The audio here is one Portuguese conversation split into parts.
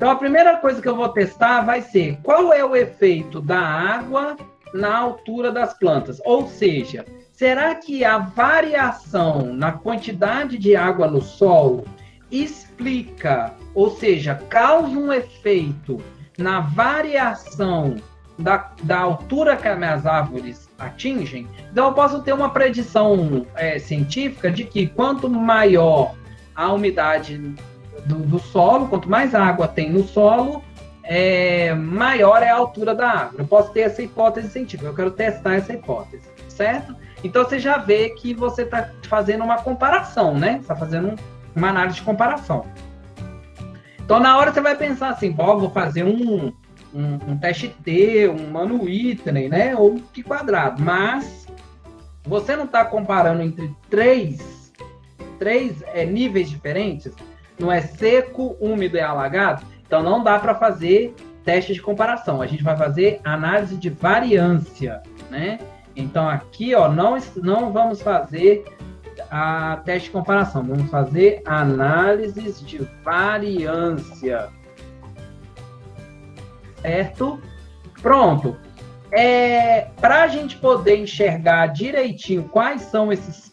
Então, a primeira coisa que eu vou testar vai ser qual é o efeito da água na altura das plantas. Ou seja, será que a variação na quantidade de água no solo explica, ou seja, causa um efeito na variação da altura que as minhas árvores atingem? Então, eu posso ter uma predição científica de que quanto maior a umidade do solo, quanto mais água tem no solo, maior é a altura da árvore. Eu posso ter essa hipótese científica, eu quero testar essa hipótese, certo? Então, você já vê que você está fazendo uma comparação, né? Você está fazendo uma análise de comparação. Então, na hora você vai pensar assim, vou fazer um teste T, um Mano Whitney, né? Ou que quadrado. Mas você não está comparando entre três níveis diferentes? Não é seco, úmido e alagado? Então, não dá para fazer teste de comparação. A gente vai fazer análise de variância, né? Então, aqui, ó, não vamos fazer a teste de comparação. Vamos fazer análises de variância. Certo? Pronto. Para a gente poder enxergar direitinho quais são esses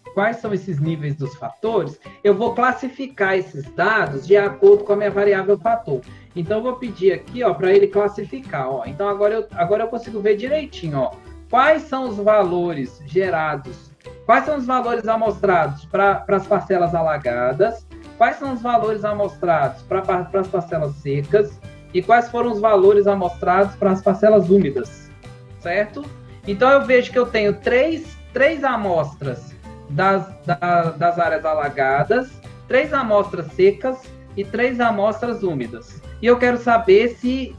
níveis dos fatores, eu vou classificar esses dados de acordo com a minha variável fator. Então, eu vou pedir aqui, ó, para ele classificar, ó. Então, agora eu consigo ver direitinho, ó, quais são os valores gerados, quais são os valores amostrados para as parcelas alagadas, quais são os valores amostrados para as parcelas secas e quais foram os valores amostrados para as parcelas úmidas, certo? Então, eu vejo que eu tenho três amostras das áreas alagadas, 3 amostras secas e 3 amostras úmidas. E eu quero saber se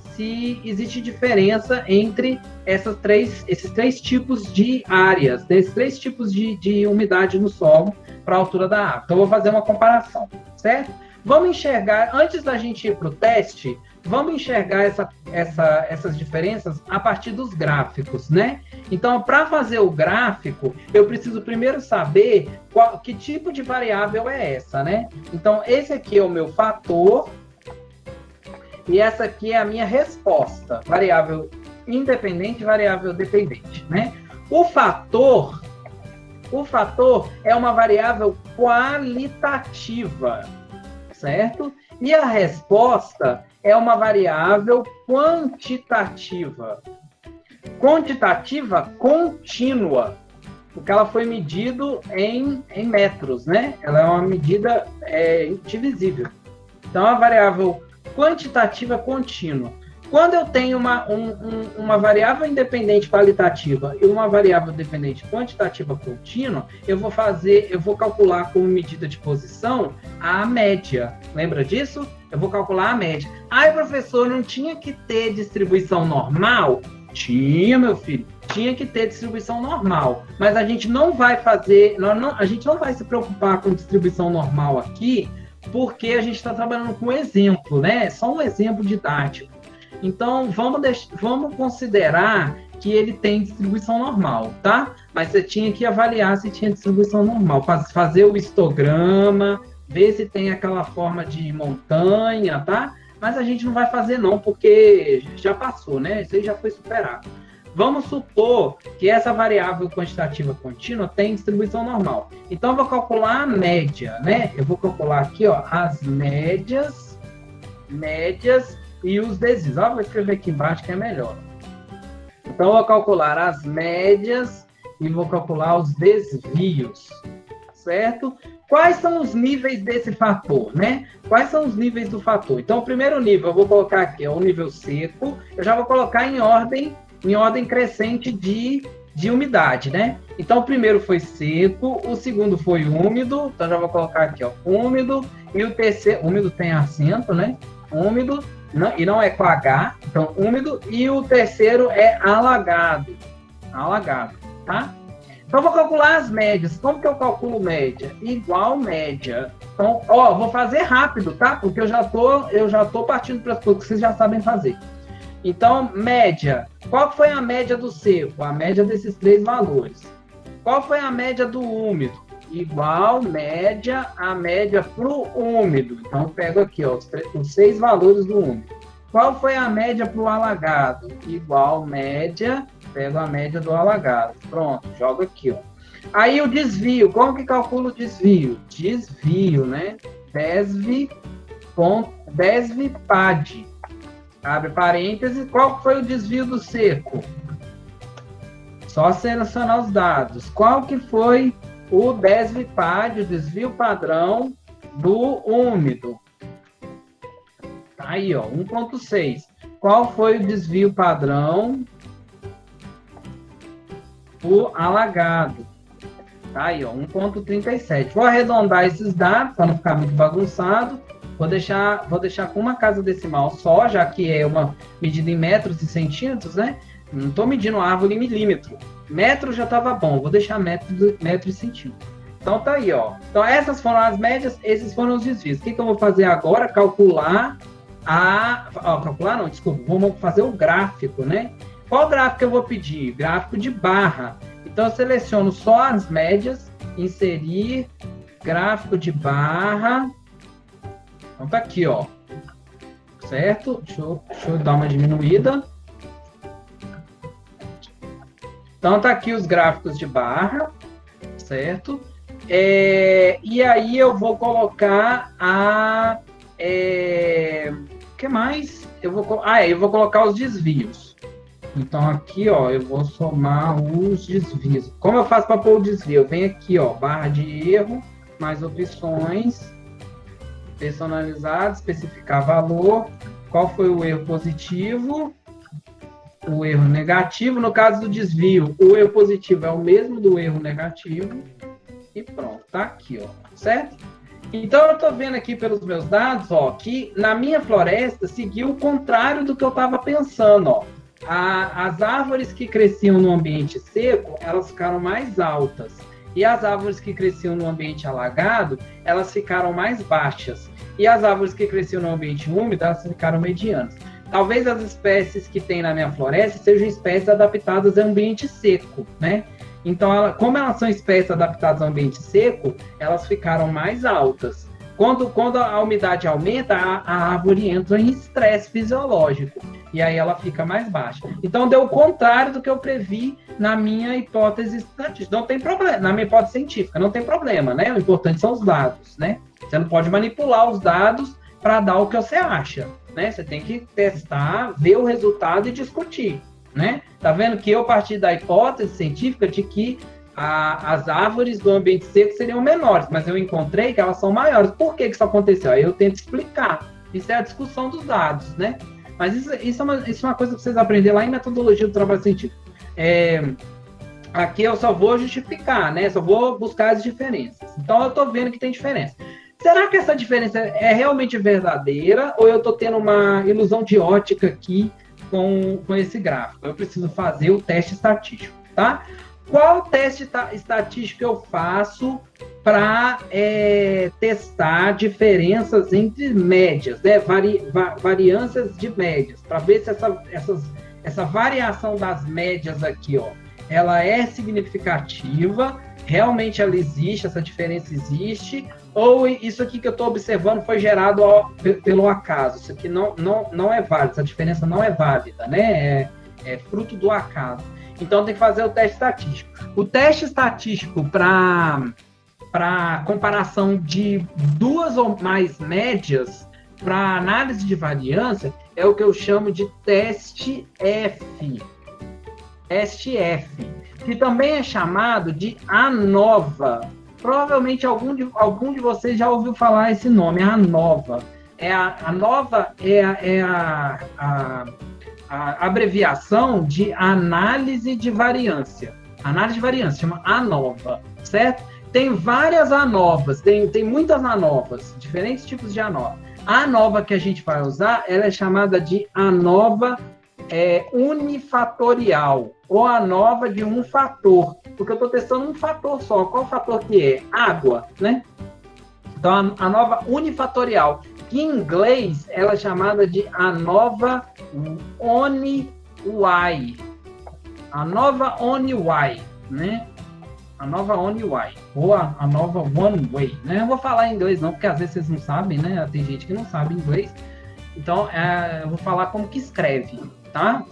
existe diferença entre esses três tipos de áreas, esses 3 tipos de umidade no solo para a altura da árvore. Então, eu vou fazer uma comparação, certo? Vamos enxergar, antes da gente ir para o teste, vamos enxergar essas diferenças a partir dos gráficos, né? Então, para fazer o gráfico, eu preciso primeiro saber que tipo de variável é essa, né? Então, esse aqui é o meu fator e essa aqui é a minha resposta, variável independente e variável dependente, né? O fator é uma variável qualitativa, certo? E a resposta é uma variável quantitativa. Quantitativa contínua, porque ela foi medida em metros, né? Ela é uma medida indivisível. Então, é uma variável quantitativa contínua. Quando eu tenho uma variável independente qualitativa e uma variável dependente quantitativa contínua, eu vou calcular como medida de posição a média. Lembra disso? Eu vou calcular a média. Ai, professor, não tinha que ter distribuição normal? Tinha, meu filho. Tinha que ter distribuição normal. Mas a gente não vai a gente não vai se preocupar com distribuição normal aqui, porque a gente está trabalhando com exemplo, né? Só um exemplo didático. Então, vamos considerar que ele tem distribuição normal, tá? Mas você tinha que avaliar se tinha distribuição normal, fazer o histograma, ver se tem aquela forma de montanha, tá? Mas a gente não vai fazer não, porque já passou, né? Isso aí já foi superado. Vamos supor que essa variável quantitativa contínua tem distribuição normal. Então, eu vou calcular a média, né? Eu vou calcular aqui, ó, as médias e os desvios. Vou escrever aqui embaixo que é melhor. Então, eu vou calcular as médias e vou calcular os desvios, certo? Quais são os níveis desse fator, né? Quais são os níveis do fator? Então, o primeiro nível, eu vou colocar aqui, é o nível seco. Eu já vou colocar em ordem crescente de umidade, né? Então, o primeiro foi seco, o segundo foi úmido. Então, já vou colocar aqui, ó, úmido. E o terceiro, úmido tem acento, né? Úmido. E não é com H, então úmido, e o terceiro é alagado, tá? Então, eu vou calcular as médias. Como que eu calculo média? Igual média. Então, ó, vou fazer rápido, tá? Porque eu já tô partindo para as coisas que vocês já sabem fazer. Então, média. Qual foi a média do seco? A média desses 3 valores. Qual foi a média do úmido? igual média, a média para o úmido. Então, eu pego aqui, ó, os 6 valores do úmido. Qual foi a média para o alagado? Igual média, pego a média do alagado. Pronto, jogo aqui, ó. Aí o desvio, como que calcula o desvio? Desvio, né? DESV-PAD. Abre parênteses, qual foi o desvio do seco? Só selecionar os dados. Qual que foi o DESV-PAD, o desvio padrão do úmido? Tá aí, ó, 1.6. Qual foi o desvio padrão do alagado? Tá aí, ó, 1.37. Vou arredondar esses dados para não ficar muito bagunçado. Vou deixar com uma casa decimal só, já que é uma medida em metros e centímetros, né? Não estou medindo árvore em milímetro. Metro já estava bom, vou deixar metro e centímetro. Então tá aí, ó. Então essas foram as médias, esses foram os desvios. O que eu vou fazer agora? Calcular vamos fazer o gráfico, né? Qual gráfico eu vou pedir? Gráfico de barra. Então eu seleciono só as médias, inserir, gráfico de barra. Então tá aqui, ó. Certo? Deixa eu dar uma diminuída. Então tá aqui os gráficos de barra, certo? E aí eu vou colocar o que mais? Eu vou colocar os desvios. Então aqui, ó, eu vou somar os desvios. Como eu faço para pôr o desvio? Eu venho aqui, ó, barra de erro, mais opções, personalizado, especificar valor, qual foi o erro positivo, o erro negativo. No caso do desvio, o erro positivo é o mesmo do erro negativo. E pronto, tá aqui, ó, certo? Então, eu estou vendo aqui pelos meus dados, ó, que na minha floresta seguiu o contrário do que eu estava pensando, ó. As árvores que cresciam no ambiente seco, elas ficaram mais altas. E as árvores que cresciam no ambiente alagado, elas ficaram mais baixas. E as árvores que cresciam no ambiente úmido, elas ficaram medianas. Talvez as espécies que tem na minha floresta sejam espécies adaptadas ao ambiente seco, né? Então, como elas são espécies adaptadas ao ambiente seco, elas ficaram mais altas. Quando a umidade aumenta, a árvore entra em estresse fisiológico. E aí ela fica mais baixa. Então, deu o contrário do que eu previ na minha hipótese estatística. Não tem problema. Na minha hipótese científica, não tem problema, né? O importante são os dados, né? Você não pode manipular os dados para dar o que você acha, né? Você tem que testar, ver o resultado e discutir, né? Tá vendo que eu parti da hipótese científica de que as árvores do ambiente seco seriam menores, mas eu encontrei que elas são maiores. Por que isso aconteceu? Aí eu tento explicar. Isso é a discussão dos dados, né? Mas isso é uma coisa que vocês aprenderam lá em metodologia do trabalho científico. Aqui eu só vou justificar, né? Só vou buscar as diferenças. Então eu estou vendo que tem diferença. Será que essa diferença é realmente verdadeira ou eu estou tendo uma ilusão de ótica aqui com esse gráfico? Eu preciso fazer o teste estatístico, tá? Qual teste estatístico eu faço para testar diferenças entre médias, né? Variâncias de médias, para ver se essa variação das médias aqui, ó, ela é significativa, realmente ela existe, essa diferença existe, ou isso aqui que eu estou observando foi gerado pelo acaso. Isso aqui não é válido, essa diferença não é válida, né? É fruto do acaso. Então, tem que fazer o teste estatístico. O teste estatístico para comparação de duas ou mais médias para análise de variância é o que eu chamo de teste F. Teste F, que também é chamado de ANOVA. Provavelmente algum de vocês já ouviu falar esse nome, ANOVA. A ANOVA é a abreviação de análise de variância. Análise de variância, chama ANOVA, certo? Tem várias ANOVAs, tem muitas ANOVAs, diferentes tipos de ANOVA. A ANOVA que a gente vai usar, ela é chamada de ANOVA unifatorial, ou ANOVA de um fator, porque eu estou testando um fator só. Qual fator que é? Água, né? Então, a ANOVA unifatorial, que em inglês ela é chamada de ANOVA ONY. ANOVA ONY, né? ANOVA ONY, ou a nova One Way, né? Eu vou falar em inglês não, porque às vezes vocês não sabem, né? Tem gente que não sabe inglês. Então, eu vou falar como que escreve, tá?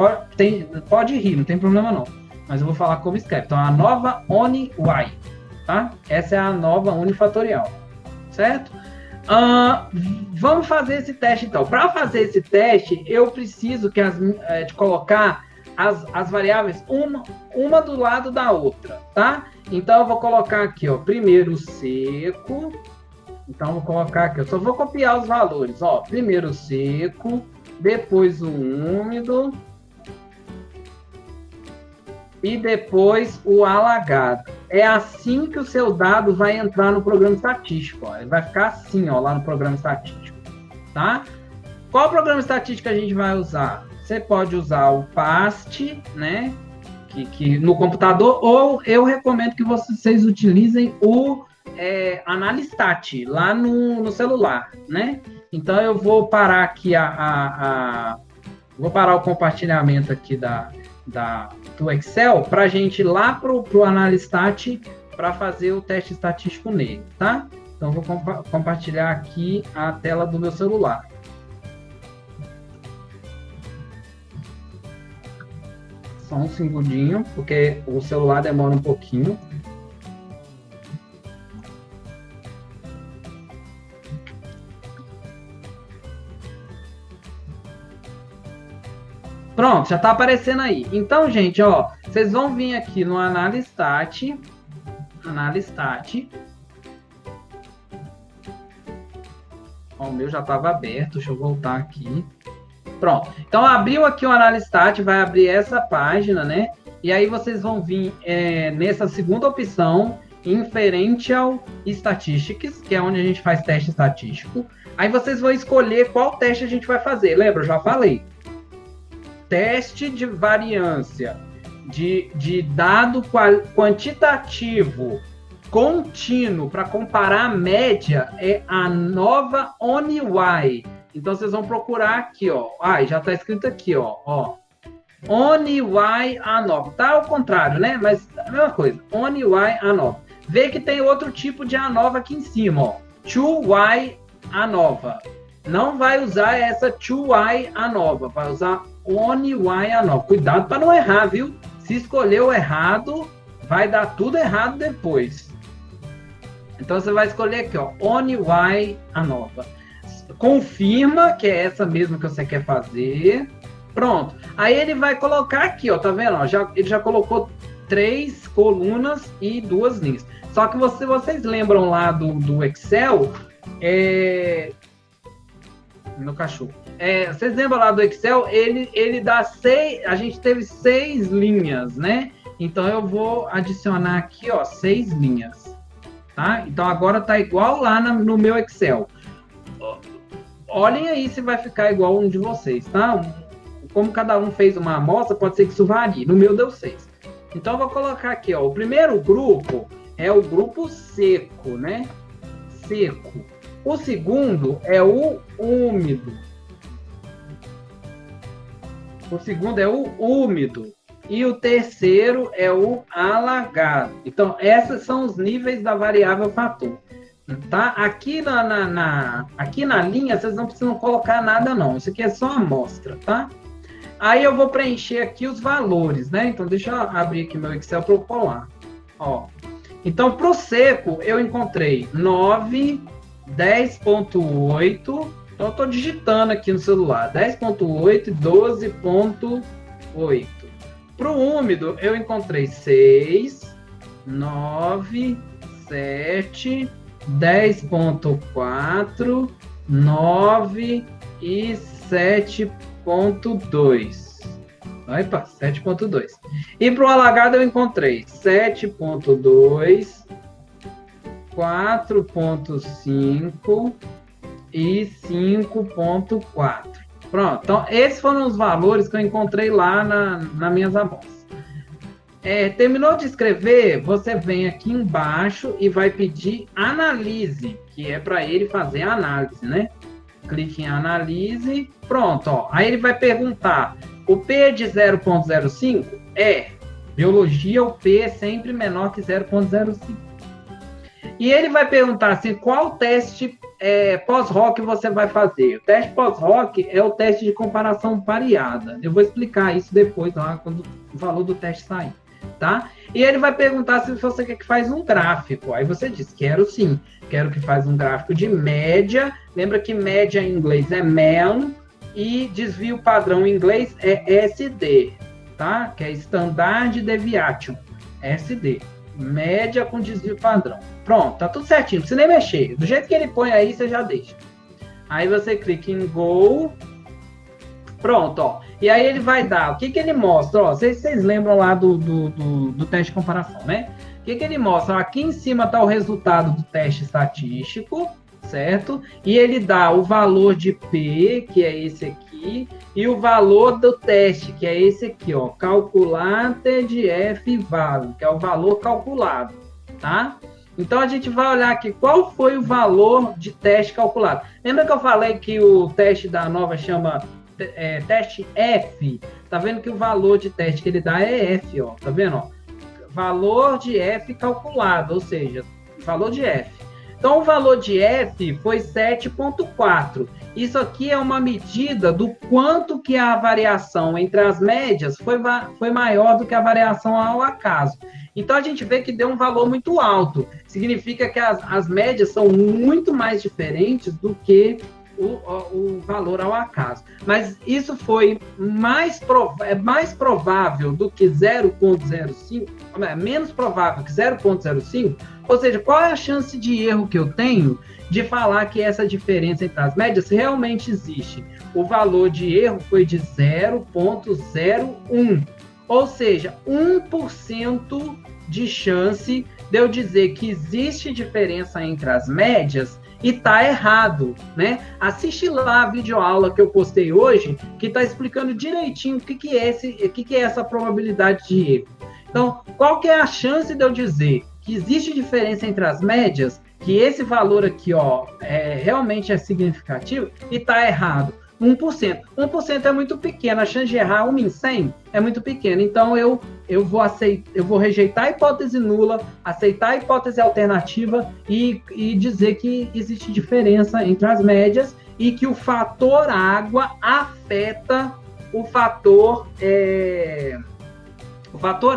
Pode rir, não tem problema não. Mas eu vou falar como escreve. Então, a nova One Way, tá? Essa é a nova unifatorial, certo? Vamos fazer esse teste, então. Para fazer esse teste, eu preciso de colocar as variáveis uma do lado da outra, tá? Então, eu vou colocar aqui, ó, primeiro seco. Então, eu vou colocar aqui, eu só vou copiar os valores, ó. Primeiro seco, depois o úmido e depois o alagado. É assim que o seu dado vai entrar no programa estatístico, ó. Ele vai ficar assim, ó, lá no programa estatístico, tá? Qual programa estatístico a gente vai usar? Você pode usar o PAST, né? Que no computador, ou eu recomendo que vocês utilizem o Analistat, lá no celular, né? Então, eu vou parar aqui vou parar o compartilhamento aqui do Excel para a gente ir lá para o Analistat para fazer o teste estatístico nele, tá? Então, vou compartilhar aqui a tela do meu celular. Só um segundinho, porque o celular demora um pouquinho. Pronto, já está aparecendo aí. Então, gente, ó, vocês vão vir aqui no Analistat. Ó, o meu já estava aberto, deixa eu voltar aqui. Pronto. Então, abriu aqui o Analistat, vai abrir essa página, né? E aí vocês vão vir nessa segunda opção, Inferential Statistics, que é onde a gente faz teste estatístico. Aí vocês vão escolher qual teste a gente vai fazer. Lembra? Eu já falei. Teste de variância de dado quantitativo contínuo para comparar a média é a nova ONIY. Então, vocês vão procurar aqui, ó. Já está escrito aqui, ó. ONIY A9. Tá ao contrário, né? Mas a mesma coisa. ONIY A9. Vê que tem outro tipo de A9 aqui em cima, ó. 2Y A9. Não vai usar essa 2Y A9. Vai usar ONIY A9. Cuidado para não errar, viu? Se escolheu errado, vai dar tudo errado depois. Então, você vai escolher aqui, ó. ONIY A9. Confirma que é essa mesmo que você quer fazer. Pronto. Aí ele vai colocar aqui, ó, tá vendo? Ó, ele já colocou 3 colunas e 2 linhas. Só que vocês lembram lá do Excel, meu cachorro. Vocês lembram lá do Excel? Ele dá 6, a gente teve 6 linhas, né? Então eu vou adicionar aqui, ó, 6 linhas. Tá? Então agora tá igual lá no meu Excel. Olhem aí se vai ficar igual um de vocês, tá? Como cada um fez uma amostra, pode ser que isso varie. No meu deu 6. Então, eu vou colocar aqui, ó. O primeiro grupo é o grupo seco, né? Seco. O segundo é o úmido. O segundo é o úmido. E o terceiro é o alagado. Então, esses são os níveis da variável fator. Tá? Aqui aqui na linha, vocês não precisam colocar nada, não. Isso aqui é só amostra, tá? Aí eu vou preencher aqui os valores, né? Então, deixa eu abrir aqui meu Excel para eu colar. Ó. Então, para o seco, eu encontrei 9, 10.8. Então, eu estou digitando aqui no celular. 10.8 e 12.8. Para o úmido, eu encontrei 6, 9, 7... 10.4, 9 e 7.2. Opa, 7.2. E para o alagado eu encontrei 7.2, 4.5 e 5.4. Pronto, então esses foram os valores que eu encontrei lá nas minhas amostras. Terminou de escrever, você vem aqui embaixo e vai pedir analise, que é para ele fazer a análise, né? Clique em analise, pronto, ó. Aí ele vai perguntar, o P é de 0.05? Biologia, o P é sempre menor que 0.05. E ele vai perguntar assim, qual teste pós-hoc você vai fazer. O teste pós-hoc é o teste de comparação pareada. Eu vou explicar isso depois, lá, quando o valor do teste sair, tá? E ele vai perguntar se você quer que faz um gráfico. Aí você diz, quero sim. Quero que faz um gráfico de média. Lembra que média em inglês é mean e desvio padrão em inglês é SD, tá? Que é Standard Deviation, SD. Média com desvio padrão. Pronto, tá tudo certinho, não precisa nem mexer. Do jeito que ele põe aí, você já deixa. Aí você clica em Go. Pronto, ó. E aí ele vai dar, o que ele mostra? Ó, vocês lembram lá do teste de comparação, né? O que ele mostra? Aqui em cima está o resultado do teste estatístico, certo? E ele dá o valor de P, que é esse aqui, e o valor do teste, que é esse aqui, ó, calculated F value, que é o valor calculado, tá? Então a gente vai olhar aqui qual foi o valor de teste calculado. Lembra que eu falei que o teste da nova chama teste F? Tá vendo que o valor de teste que ele dá é F, ó, tá vendo, ó? Valor de F calculado, ou seja, valor de F. Então, o valor de F foi 7,4. Isso aqui é uma medida do quanto que a variação entre as médias foi maior do que a variação ao acaso. Então, a gente vê que deu um valor muito alto. Significa que as médias são muito mais diferentes do que o valor ao acaso. Mas isso foi mais provável do que 0,05, menos provável que 0,05, ou seja, qual é a chance de erro que eu tenho de falar que essa diferença entre as médias realmente existe? O valor de erro foi de 0,01, ou seja, 1% de chance de eu dizer que existe diferença entre as médias e tá errado, né? Assiste lá a videoaula que eu postei hoje, que está explicando direitinho o que é essa probabilidade de erro. Então, qual que é a chance de eu dizer que existe diferença entre as médias, que esse valor aqui, ó, realmente é significativo e tá errado? 1%. 1% é muito pequeno, a chance de errar 1 em 100 é muito pequena. Então, eu vou rejeitar a hipótese nula, aceitar a hipótese alternativa e dizer que existe diferença entre as médias e que o fator água afeta o fator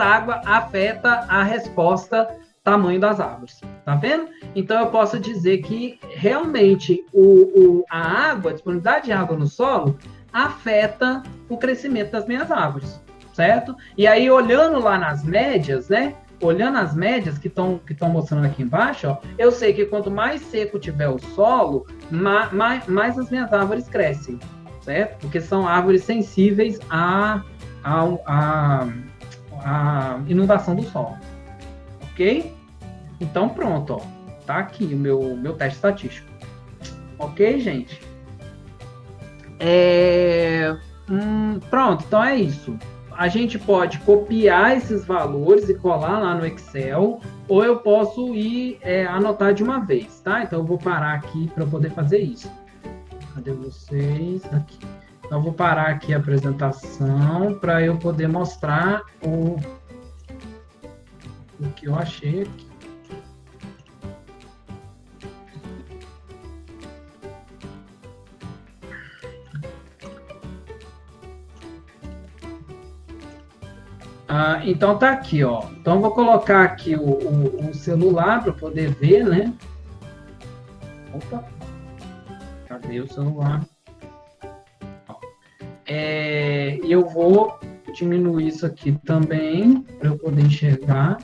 água afeta a resposta tamanho das árvores. Tá vendo? Então, eu posso dizer que realmente a água, a disponibilidade de água no solo, afeta o crescimento das minhas árvores, certo? E aí, olhando lá nas médias, né? Olhando as médias que estão mostrando aqui embaixo, ó, eu sei que quanto mais seco tiver o solo, mais as minhas árvores crescem, certo? Porque são árvores sensíveis à inundação do solo. Ok? Então, pronto, ó. Tá aqui o meu teste estatístico. Ok, gente? Pronto, então é isso. A gente pode copiar esses valores e colar lá no Excel, ou eu posso ir anotar de uma vez, tá? Então, eu vou parar aqui para poder fazer isso. Cadê vocês? Aqui. Então, eu vou parar aqui a apresentação para eu poder mostrar o que eu achei aqui. Então tá aqui, ó. Então eu vou colocar aqui o celular para poder ver, né? Opa, cadê o celular? Eu vou diminuir isso aqui também para eu poder enxergar.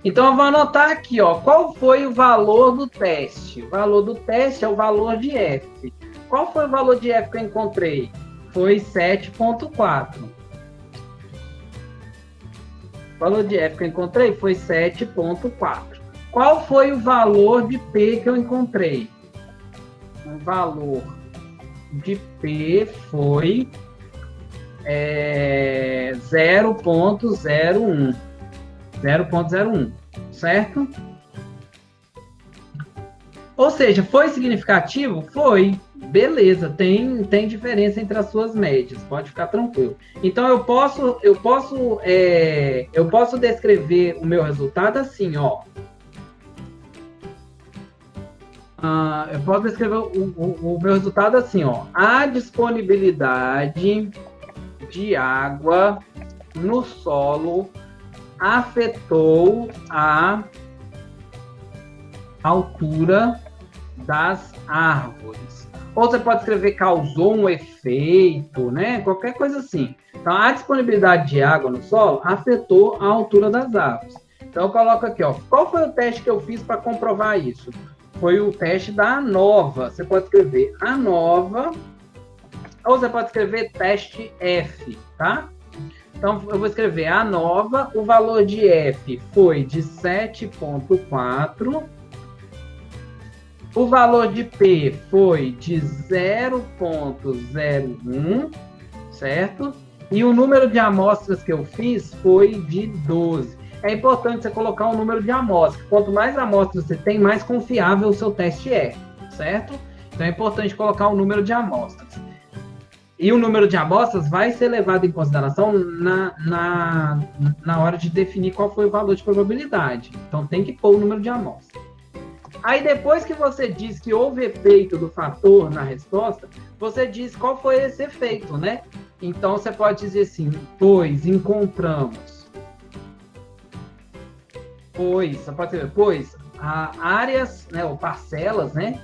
Então eu vou anotar aqui, ó. Qual foi o valor do teste? O valor do teste é o valor de F. Qual foi o valor de F que eu encontrei? Foi 7,4. O valor de F que eu encontrei foi 7,4. Qual foi o valor de P que eu encontrei? O valor de P foi 0,01. 0,01, certo? Ou seja, foi significativo? Foi. beleza, tem diferença entre as suas médias, pode ficar tranquilo. Então eu posso descrever o meu resultado assim, ó. Eu posso descrever o meu resultado assim, ó. A disponibilidade de água no solo afetou a altura das árvores. Ou você pode escrever causou um efeito, né? Qualquer coisa assim. Então, a disponibilidade de água no solo afetou a altura das árvores. Então, eu coloco aqui, ó. Qual foi o teste que eu fiz para comprovar isso? Foi o teste da ANOVA. Você pode escrever ANOVA, ou você pode escrever teste F, tá? Então, eu vou escrever ANOVA. O valor de F foi de 7,4. O valor de P foi de 0,01, certo? E o número de amostras que eu fiz foi de 12. É importante você colocar o número de amostras. Quanto mais amostras você tem, mais confiável o seu teste é, certo? Então é importante colocar o número de amostras. E o número de amostras vai ser levado em consideração na hora de definir qual foi o valor de probabilidade. Então tem que pôr o número de amostras. Aí depois que você diz que houve efeito do fator na resposta, você diz qual foi esse efeito, né? Então você pode dizer assim, pois encontramos. Você pode dizer, áreas, né, ou parcelas, né?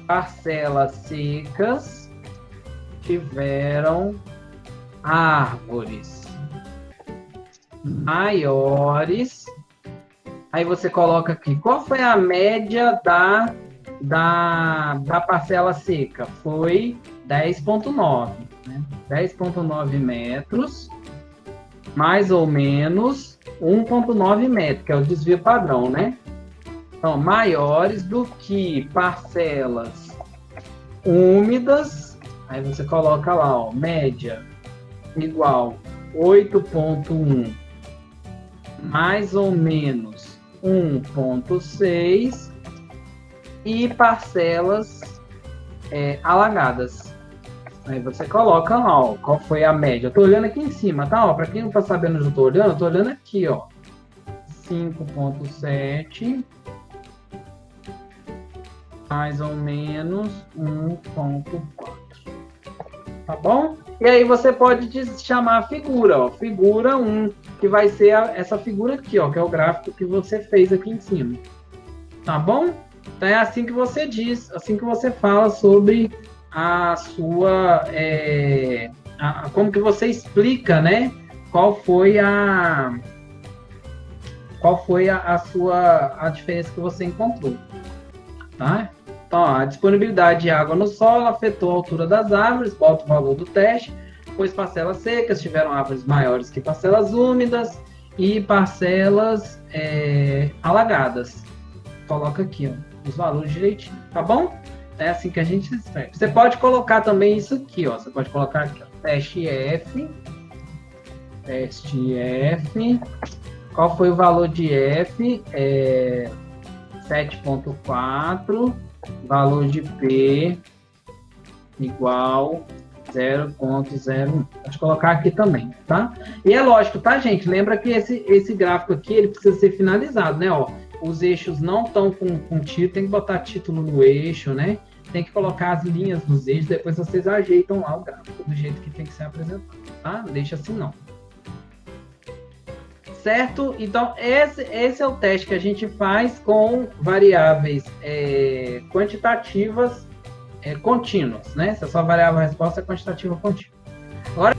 Parcelas secas tiveram árvores maiores. Aí você coloca aqui, qual foi a média da parcela seca? Foi 10,9, né? 10,9 metros, mais ou menos 1,9 metros, que é o desvio padrão, né? Então, maiores do que parcelas úmidas, aí você coloca lá, ó, média igual 8,1, mais ou menos 1,6 e parcelas alagadas. Aí você coloca lá, ó, qual foi a média. Eu tô olhando aqui em cima, tá? Para quem não tá sabendo onde eu tô olhando, eu tô olhando aqui, ó. 5,7 mais ou menos 1,4. Tá bom? E aí você pode chamar a figura, ó, figura 1, que vai ser essa figura aqui, ó, que é o gráfico que você fez aqui em cima. Tá bom? Então é assim que você diz, assim que você fala sobre a sua, como que você explica, né? Qual foi a sua diferença que você encontrou, tá? Então, ó, a disponibilidade de água no solo afetou a altura das árvores, bota o valor do teste, pois parcelas secas tiveram árvores maiores que parcelas úmidas e parcelas alagadas. Coloca aqui, ó, os valores direitinho, tá bom? É assim que a gente escreve. Você pode colocar também isso aqui, ó. Você pode colocar aqui, ó, teste F. Qual foi o valor de F? 7,4. Valor de P igual 0,01. Pode colocar aqui também, tá? E é lógico, tá, gente? Lembra que esse gráfico aqui, ele precisa ser finalizado, né? Ó, os eixos não estão com título, tem que botar título no eixo, né? Tem que colocar as linhas nos eixos, depois vocês ajeitam lá o gráfico do jeito que tem que ser apresentado, tá? Não deixa assim, não. Certo? Então, esse é o teste que a gente faz com variáveis quantitativas contínuas, né? Se a sua variável resposta é quantitativa contínua. Agora,